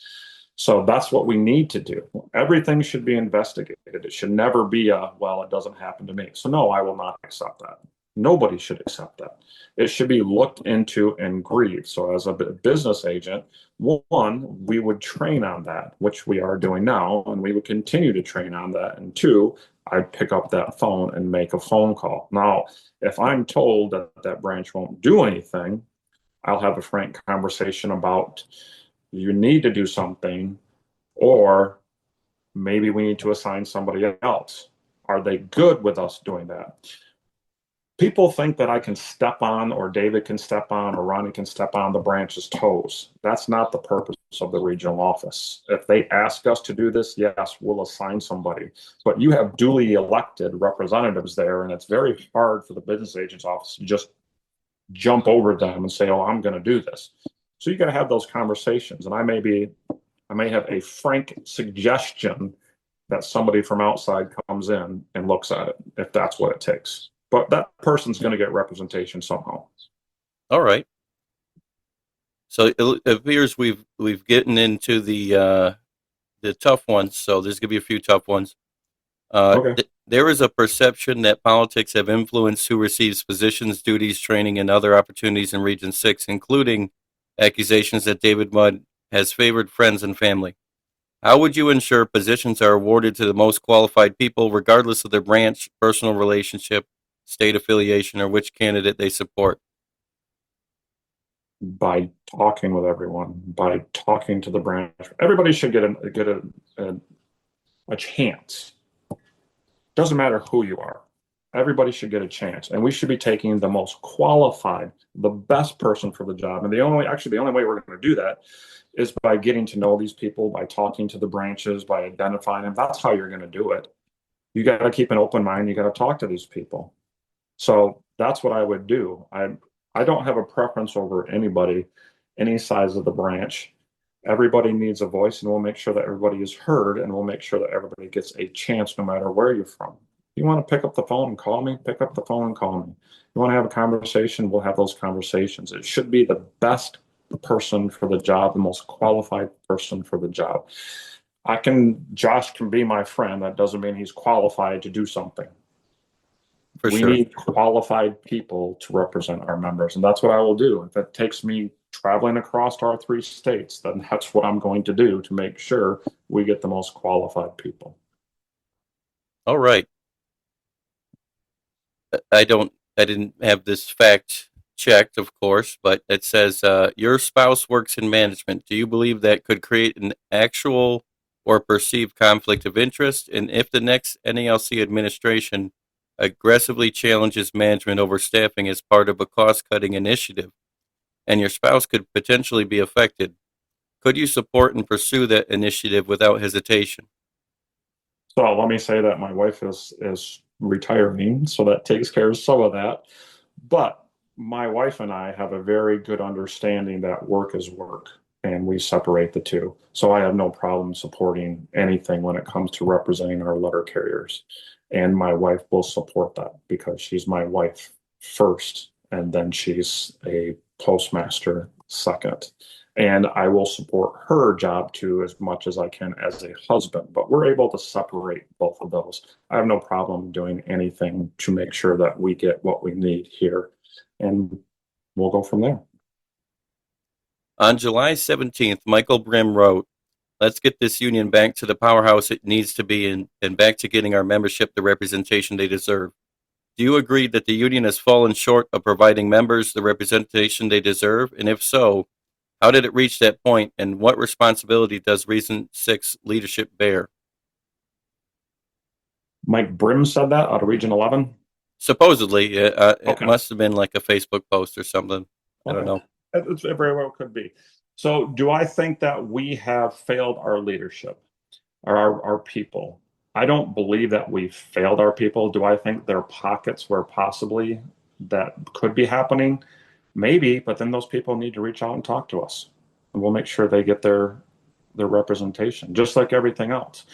So that's what we need to do. Everything should be investigated. It should never be well, it doesn't happen to me. So no, I will not accept that. Nobody should accept that. It should be looked into and grieved. So as a business agent, one, we would train on that, which we are doing now, and we would continue to train on that. And two, I'd pick up that phone and make a phone call. Now, if I'm told that that branch won't do anything, I'll have a frank conversation about you need to do something, or maybe we need to assign somebody else. Are they good with us doing that? People think that I can step on, or David can step on, or Ronnie can step on the branch's toes. That's not the purpose of the regional office. If they ask us to do this, yes, we'll assign somebody. But you have duly elected representatives there, and it's very hard for the business agent's office to just jump over them and say, oh, I'm going to do this. So you got to have those conversations. And I may have a frank suggestion that somebody from outside comes in and looks at it, if that's what it takes. But that person's going to get representation somehow. All right. So it appears we've gotten into the tough ones. So there's going to be a few tough ones. Okay. There is a perception that politics have influenced who receives positions, duties, training, and other opportunities in Region 6, including accusations that David Mudd has favored friends and family. How would you ensure positions are awarded to the most qualified people, regardless of their branch, personal relationship, state affiliation, or which candidate they support? By talking with everyone, by talking to the branch. Everybody should get a chance. Doesn't matter who you are. Everybody should get a chance, and we should be taking the most qualified, the best person for the job. And the only way we're going to do that is by getting to know these people, by talking to the branches, by identifying them. That's how you're going to do it. You got to keep an open mind. You got to talk to these people. So that's what I would do. I don't have a preference over anybody, any size of the branch. Everybody needs a voice, and we'll make sure that everybody is heard, and we'll make sure that everybody gets a chance no matter where you're from. You want to pick up the phone and call me, pick up the phone and call me. You want to have a conversation, we'll have those conversations. It should be the best person for the job, the most qualified person for the job. Josh can be my friend. That doesn't mean he's qualified to do something. We need qualified people to represent our members, and that's what I will do. If it takes me traveling across our 3 states, then that's what I'm going to do to make sure we get the most qualified people. All right. I didn't have this fact checked, of course, but it says your spouse works in management. Do you believe that could create an actual or perceived conflict of interest? And if the next NALC administration aggressively challenges management over staffing as part of a cost-cutting initiative, and your spouse could potentially be affected, could you support and pursue that initiative without hesitation? So let me say that my wife is retiring, so that takes care of some of that. But my wife and I have a very good understanding that work is work, and we separate the two. So I have no problem supporting anything when it comes to representing our letter carriers. And my wife will support that because she's my wife first, and then she's a postmaster second. And I will support her job too as much as I can as a husband. But we're able to separate both of those. I have no problem doing anything to make sure that we get what we need here. And we'll go from there. On July 17th, Michael Brim wrote, "Let's get this union back to the powerhouse it needs to be and back to getting our membership the representation they deserve. Do you agree that the union has fallen short of providing members the representation they deserve? And if so, how did it reach that point, and what responsibility does Region 6 leadership bear?" Mike Brim said that out of Region 11. Supposedly, it Okay. must have been like a Facebook post or something. I don't know. It very well could be. So, do I think that we have failed our leadership, or our people? I don't believe that we've failed our people. Do I think there are pockets where possibly that could be happening? Maybe, but then those people need to reach out and talk to us, and we'll make sure they get their representation, just like everything else.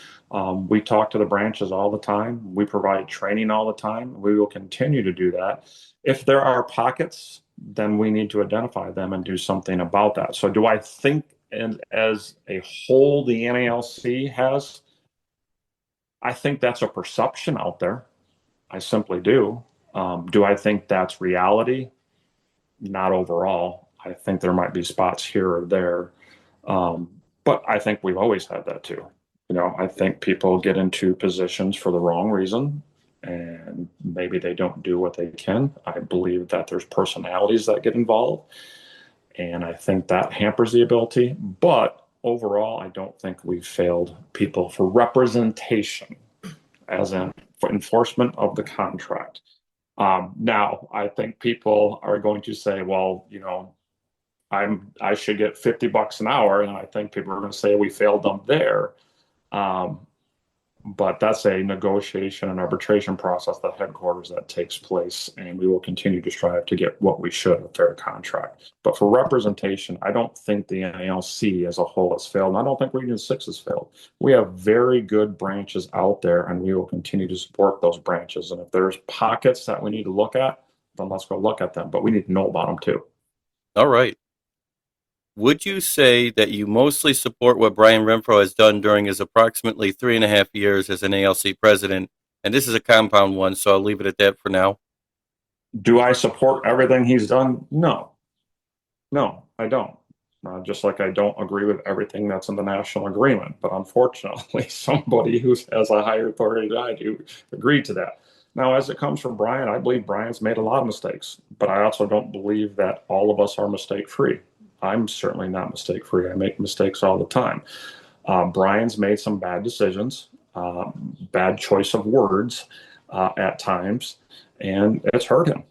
We talk to the branches all the time. We provide training all the time. We will continue to do that. If there are pockets, then we need to identify them and do something about that. So, do I think, and as a whole, the NALC has? I think that's a perception out there. I simply do. Do I think that's reality? Not overall. I think there might be spots here or there. But I think we've always had that too. I think people get into positions for the wrong reason and maybe they don't do what they can. I believe that there's personalities that get involved, and I think that hampers the ability. But overall, I don't think we've failed people for representation, as in for enforcement of the contract. Now, I think people are going to say, well, I should get $50 an hour, and I think people are going to say we failed them there. But that's a negotiation and arbitration process at headquarters that takes place, and we will continue to strive to get what we should, a fair contract. But for representation, I don't think the NALC as a whole has failed, and I don't think Region 6 has failed. We have very good branches out there, and we will continue to support those branches. And if there's pockets that we need to look at, then let's go look at them. But we need to know about them too. All right. Would you say that you mostly support what Brian Renfro has done during his approximately 3.5 years as an ALC president? And this is a compound one, so I'll leave it at that for now. Do I support everything he's done? No. No, I don't. Just like I don't agree with everything that's in the national agreement. But unfortunately, somebody who has a higher authority than I do agreed to that. Now, as it comes from Brian, I believe Brian's made a lot of mistakes, but I also don't believe that all of us are mistake free. I'm certainly not mistake free. I make mistakes all the time. Brian's made some bad decisions, bad choice of words at times, and it's hurt him.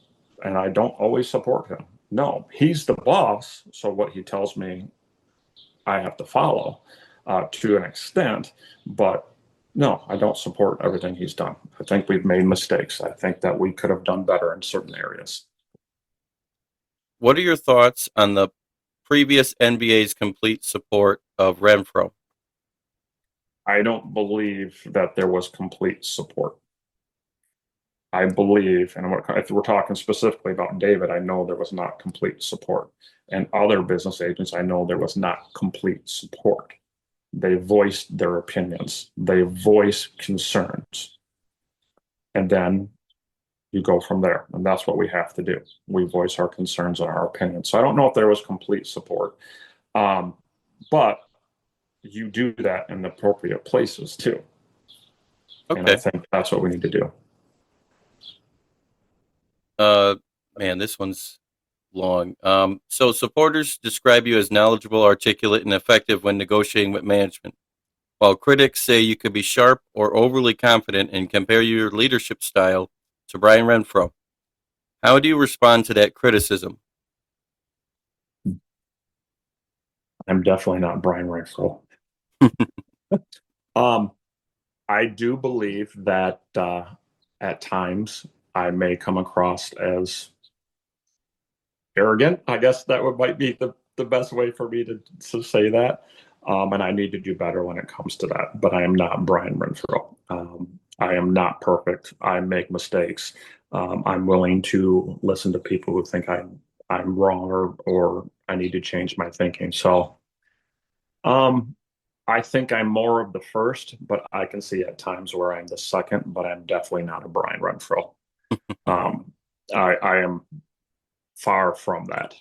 And I don't always support him. No, he's the boss. So what he tells me, I have to follow to an extent. But no, I don't support everything he's done. I think we've made mistakes. I think that we could have done better in certain areas. What are your thoughts on the previous NBA's complete support of Renfro? I don't believe that there was complete support. I believe, and if we're talking specifically about David, I know there was not complete support. And other business agents, I know there was not complete support. They voiced their opinions, they voiced concerns. And then you go from there. And that's what we have to do. We voice our concerns and our opinions. So I don't know if there was complete support. But you do that in the appropriate places too. Okay. And I think that's what we need to do. Man, this one's long. So supporters describe you as knowledgeable, articulate, and effective when negotiating with management, while critics say you could be sharp or overly confident and compare your leadership style to Brian Renfro. How do you respond to that criticism? I'm definitely not Brian Renfro. I do believe that at times I may come across as arrogant. I guess that might be the best way for me to say that. And I need to do better when it comes to that. But I am not Brian Renfro. I am not perfect. I make mistakes. I'm willing to listen to people who think I'm wrong or I need to change my thinking. So I think I'm more of the first, but I can see at times where I'm the second, but I'm definitely not a Brian Renfro. I am far from that.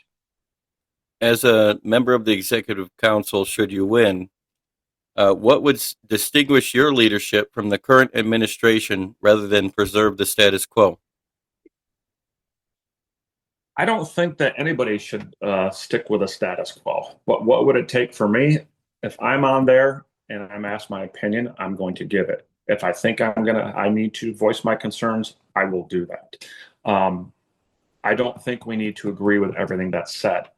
As a member of the executive council, should you win, what would distinguish your leadership from the current administration rather than preserve the status quo? I don't think that anybody should stick with a status quo. But what would it take for me? If I'm on there and I'm asked my opinion, I'm going to give it. If I think I need to voice my concerns, I will do that. I don't think we need to agree with everything that's said.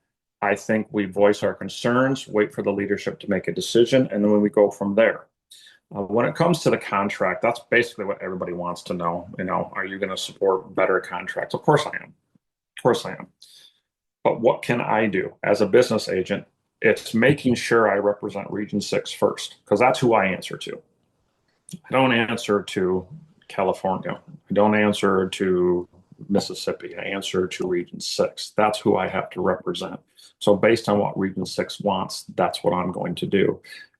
I think we voice our concerns, wait for the leadership to make a decision, and then we go from there. When it comes to the contract, that's basically what everybody wants to know. Are you going to support better contracts? Of course I am. Of course I am. But what can I do as a business agent? It's making sure I represent Region 6 first, because that's who I answer to. I don't answer to California. I don't answer to Mississippi. I answer to Region 6. That's who I have to represent. So based on what Region 6 wants, that's what I'm going to do.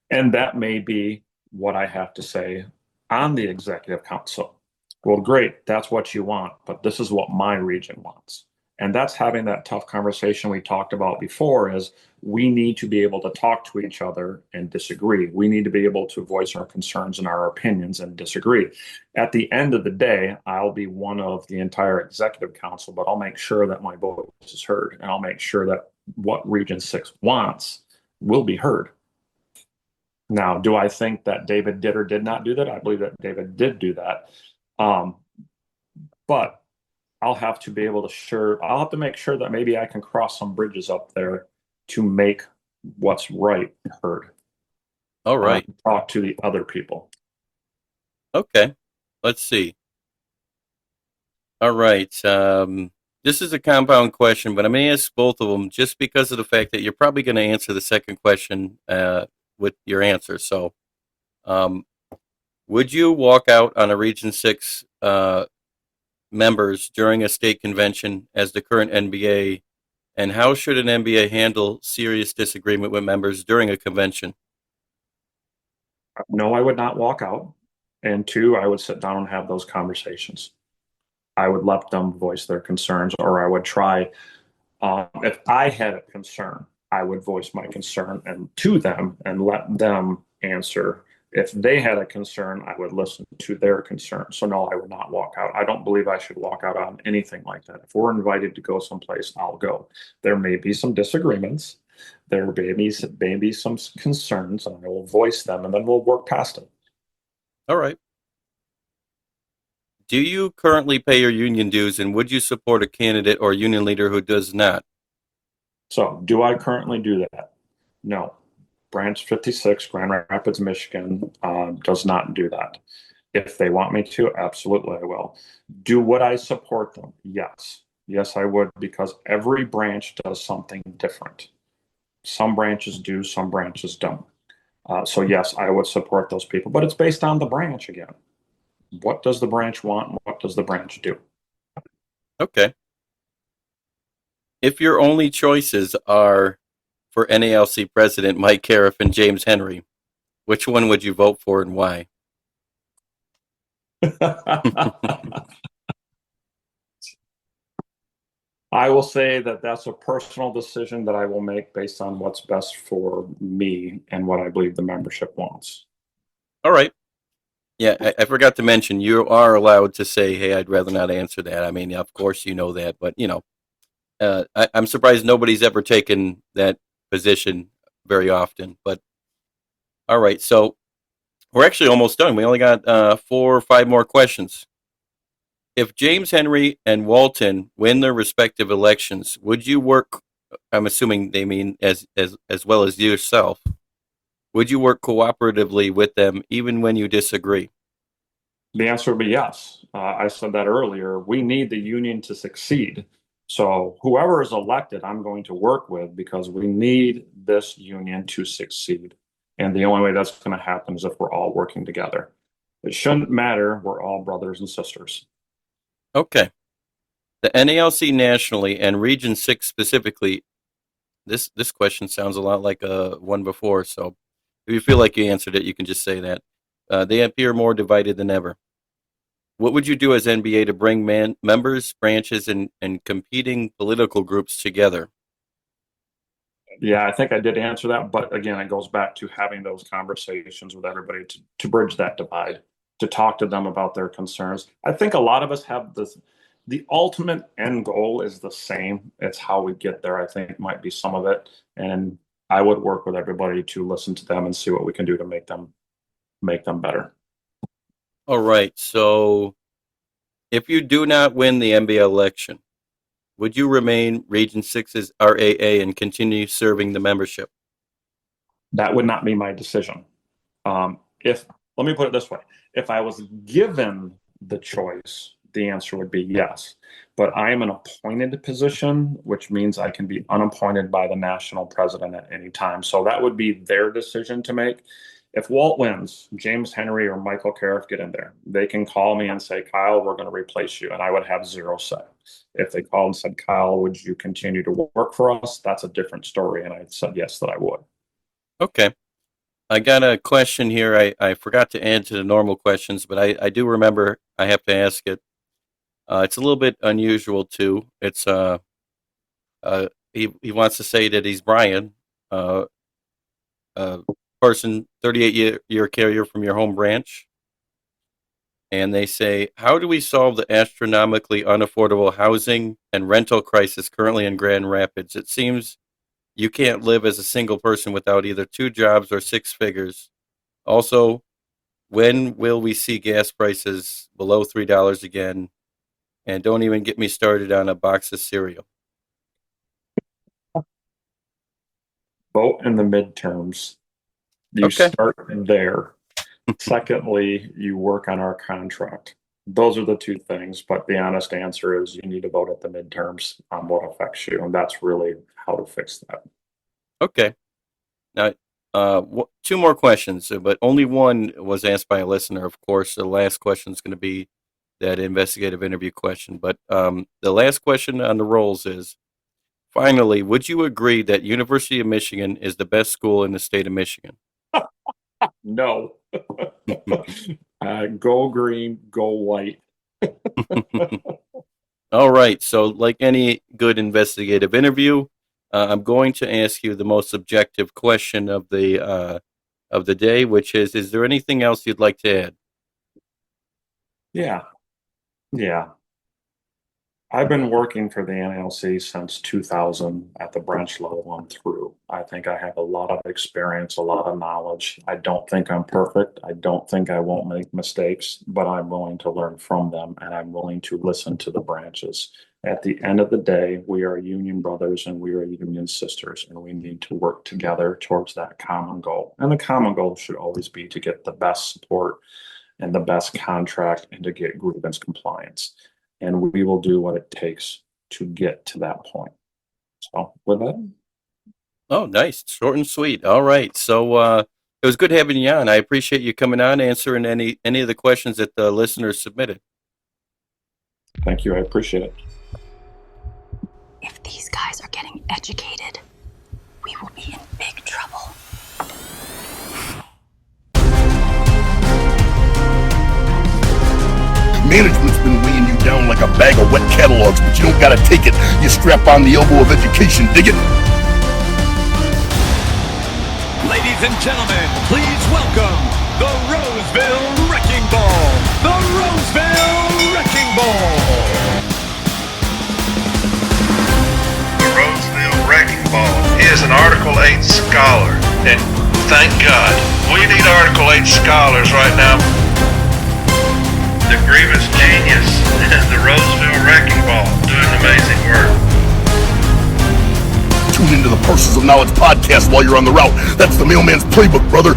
And that may be what I have to say on the executive council. Well, great, that's what you want, but this is what my region wants. And that's having that tough conversation we talked about before is we need to be able to talk to each other and disagree. We need to be able to voice our concerns and our opinions and disagree. At the end of the day, I'll be one of the entire executive council, but I'll make sure that my voice is heard. And I'll make sure that what Region 6 wants will be heard. Now, do I think that David did or did not do that? I believe that David did do that. But I'll have to make sure that maybe I can cross some bridges up there to make what's right heard. All right. Talk to the other people. Okay. Let's see. All right. This is a compound question, but I'm going to ask both of them just because of the fact that you're probably going to answer the second question with your answer. So, would you walk out on a Region 6 members during a state convention as the current NBA, and how should an NBA handle serious disagreement with members during a convention? No, I would not walk out. And two, I would sit down and have those conversations. I would let them voice their concerns, or I would try, if I had a concern, I would voice my concern and to them and let them answer. If they had a concern, I would listen to their concern. So no, I would not walk out. I don't believe I should walk out on anything like that. If we're invited to go someplace, I'll go. There may be some disagreements. There may be some concerns, and I will voice them, and then we'll work past them. All right. Do you currently pay your union dues, and would you support a candidate or union leader who does not? So, do I currently do that? No. Branch 56, Grand Rapids, Michigan, does not do that. If they want me to, absolutely I will. Would I support them? Yes. Yes, I would, because every branch does something different. Some branches do, some branches don't. So yes, I would support those people, but it's based on the branch again. What does the branch want? And what does the branch do? Okay. If your only choices are for NALC President Mike Cariff and James Henry, which one would you vote for and why? I will say that that's a personal decision that I will make based on what's best for me and what I believe the membership wants. All right. Yeah, I forgot to mention, you are allowed to say, hey, I'd rather not answer that. I mean, of course you know that, but, I'm surprised nobody's ever taken that position very often. But, all right, so we're actually almost done. We only got 4 or 5 more questions. If James Henry and Walton win their respective elections, would you work, I'm assuming they mean as well as yourself, would you work cooperatively with them even when you disagree? The answer would be yes. I said that earlier. We need the union to succeed. So whoever is elected, I'm going to work with because we need this union to succeed. And the only way that's going to happen is if we're all working together. It shouldn't matter. We're all brothers and sisters. Okay. The NALC nationally and Region 6 specifically, this question sounds a lot like one before, so if you feel like you answered it, you can just say that. They appear more divided than ever. What would you do as NBA to bring members, branches, and competing political groups together? Yeah, I think I did answer that. But again, it goes back to having those conversations with everybody to bridge that divide, to talk to them about their concerns. I think a lot of us have this. The ultimate end goal is the same. It's how we get there, I think, might be some of it. And I would work with everybody to listen to them and see what we can do to make them better. All right. So if you do not win the NBA election, would you remain Region 6's RAA and continue serving the membership? That would not be my decision. Let me put it this way. If I was given the choice, the answer would be yes. But I am an appointed position, which means I can be unappointed by the national president at any time. So that would be their decision to make. If Walt wins, James Henry or Michael Cariff get in there. They can call me and say, Kyle, we're going to replace you. And I would have zero say. If they called and said, Kyle, would you continue to work for us? That's a different story. And I said, yes, that I would. Okay. I got a question here. I forgot to add to the normal questions, but I do remember I have to ask it. It's a little bit unusual too. It's he wants to say that he's Brian, person 38-year carrier from your home branch, and they say, how do we solve the astronomically unaffordable housing and rental crisis currently in Grand Rapids? It seems you can't live as a single person without either 2 jobs or 6 figures. Also, when will we see gas prices below $3 again? And don't even get me started on a box of cereal. Vote in the midterms. You start there. Secondly, you work on our contract. Those are the 2 things. But the honest answer is you need to vote at the midterms on what affects you. And that's really how to fix that. Okay. Now, 2 more questions, but only one was asked by a listener, of course. The last question is going to be that investigative interview question. But the last question on the rolls is, finally, would you agree that University of Michigan is the best school in the state of Michigan? No. Go green, go white. All right. So like any good investigative interview, I'm going to ask you the most subjective question of the day, which is there anything else you'd like to add? Yeah. I've been working for the NLC since 2000 at the branch level on through. I think I have a lot of experience, a lot of knowledge. I don't think I'm perfect. I don't think I won't make mistakes, but I'm willing to learn from them and I'm willing to listen to the branches. At the end of the day, we are union brothers and we are union sisters, and we need to work together towards that common goal. And the common goal should always be to get the best support and the best contract and to get grievance compliance. And we will do what it takes to get to that point. So with that. Oh, nice. Short and sweet. All right. So it was good having you on. I appreciate you coming on, answering any of the questions that the listeners submitted. Thank you. I appreciate it. If these guys are getting educated, we will be in big trouble. Management's been weighing you down like a bag of wet catalogs, but you don't gotta take it. You strap on the elbow of education, dig it? Ladies and gentlemen, please welcome the Roseville Wrecking Ball. The Roseville Wrecking Ball. The Roseville Wrecking Ball. He is an Article 8 scholar, and thank God, we need Article 8 scholars right now. The grievous genius and the Roseville Wrecking Ball doing amazing work. Tune into the Purses of Knowledge podcast while you're on the route. That's the Mailman's Playbook, brother.